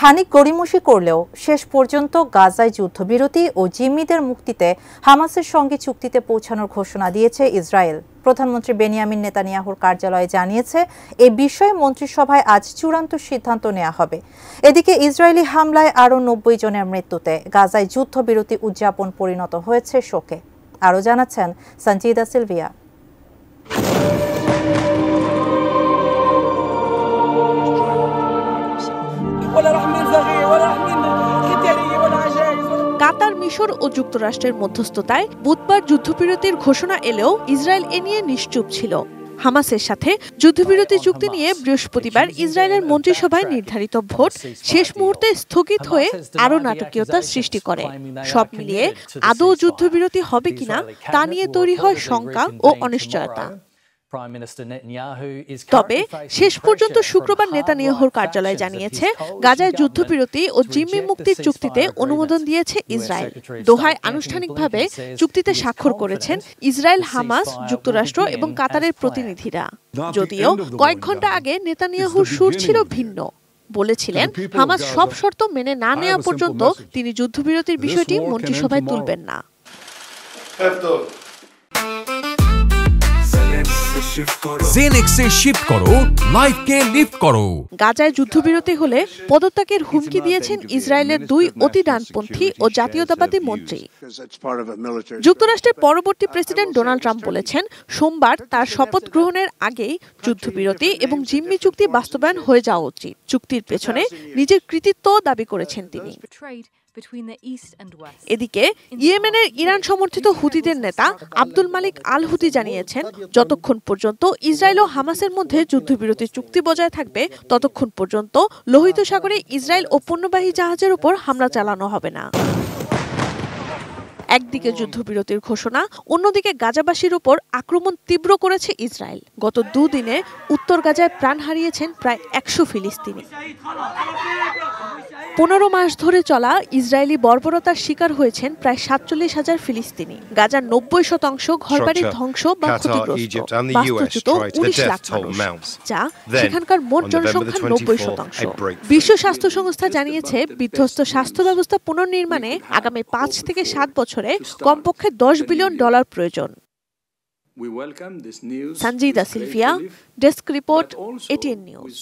খানিক গড়িমসি করলেও শেষ পর্যন্ত গাজায় যুদ্ধবিরতি ও জিম্মিদের মুক্তিতে হামাসের সঙ্গে চুক্তিতে পৌঁছানোর ঘোষণা দিয়েছে ইসরায়েল। প্রধানমন্ত্রী বেনিয়ামিন নেতানিয়াহুর কার্যালয় জানিয়েছে, এ বিষয়ে মন্ত্রিসভায় আজ চূড়ান্ত সিদ্ধান্ত নেওয়া হবে। এদিকে ইসরায়েলি হামলায় আরও ৯০ জনের মৃত্যুতে গাজায় যুদ্ধবিরতি উদযাপন পরিণত হয়েছে শোকে। আরও জানাচ্ছেন সঞ্জিদা সিলভিয়া। কাতার, মিশর ও যুক্তরাষ্ট্রের মধ্যস্থতায় বুধবার যুদ্ধবিরতির ঘোষণা এলেও ইসরায়েল এ নিয়ে নিশ্চুপ ছিল। হামাসের সাথে যুদ্ধবিরতি চুক্তি নিয়ে বৃহস্পতিবার ইসরায়েলের মন্ত্রিসভায় নির্ধারিত ভোট শেষ মুহূর্তে স্থগিত হয়ে আরও নাটকীয়তার সৃষ্টি করে। সব মিলিয়ে আদৌ যুদ্ধবিরতি হবে কিনা তা নিয়ে তৈরি হয় শঙ্কা ও অনিশ্চয়তা। তবে শেষ পর্যন্ত শুক্রবার নেতানিয়াহুর কার্যালয় জানিয়েছে, গাজায় যুদ্ধবিরতি ও জিম্মি মুক্তির চুক্তিতে অনুমোদন দিয়েছে ইসরায়েল। দোহায় আনুষ্ঠানিকভাবে চুক্তিতে স্বাক্ষর করেছেন ইসরায়েল, হামাস, যুক্তরাষ্ট্র এবং কাতারের প্রতিনিধিরা। যদিও কয়েক ঘন্টা আগে নেতানিয়াহুর সুর ছিল ভিন্ন। বলেছিলেন, হামাস সব শর্ত মেনে না নেওয়া পর্যন্ত তিনি যুদ্ধবিরতির বিষয়টি মন্ত্রিসভায় তুলবেন না। জেনেক্সে শিফট করো, লাইফকে লিফট করো। গাজায় যুদ্ধবিরতি হলে পদত্যাগের হুমকি দিয়েছেন ইসরায়েলের 2 অতি ডানপন্থী ও জাতীয়তাবাদী মন্ত্রী। যুক্তরাষ্ট্রের পরবর্তী প্রেসিডেন্ট ডোনাল্ড ট্রাম্প বলেছেন, সোমবার তার শপথ গ্রহণের আগেই যুদ্ধবিরতি এবং জিম্মি চুক্তি বাস্তবায়ন হয়ে যাওয়া উচিত। চুক্তির পেছনে নিজের কৃতিত্ব দাবি করেছেন তিনি। এদিকে ইয়েমেনের ইরান সমর্থিত হুতিদের নেতা আব্দুল মালিক আল হুতি জানিয়েছেন, যতক্ষণ পর্যন্ত ইসরায়েল ও হামাসের মধ্যে যুদ্ধবিরতি চুক্তি বজায় থাকবে, ততক্ষণ পর্যন্ত লোহিত সাগরে ইসরায়েল ও পণ্যবাহী জাহাজের উপর হামলা চালানো হবে না। একদিকে যুদ্ধবিরতির ঘোষণা, অন্যদিকে গাজাবাসীর উপর আক্রমণ তীব্র করেছে ইসরায়েল। গত 2 দিনে উত্তর গাজায় প্রাণ হারিয়েছেন প্রায় 100 ফিলিস্তিনি। 15 মাস ধরে চলা ইসরায়েলি বর্বরতার শিকার হয়েছেন প্রায় 47,000 ফিলিস্তিনি। গাজার 90% ঘরবাড়ি ধ্বংস বা ক্ষতিগ্রস্ত, বাস্তুচ্যুত 19 লাখ মানুষ, যা সেখানকার মোট জনসংখ্যার 90%। বিশ্ব স্বাস্থ্য সংস্থা জানিয়েছে, বিধ্বস্ত স্বাস্থ্য ব্যবস্থা পুনর্নির্মাণে আগামী 5 থেকে 7 বছরে কমপক্ষে $10 বিলিয়ন প্রয়োজন। Sanjida Sylvia, desk report, ATN news.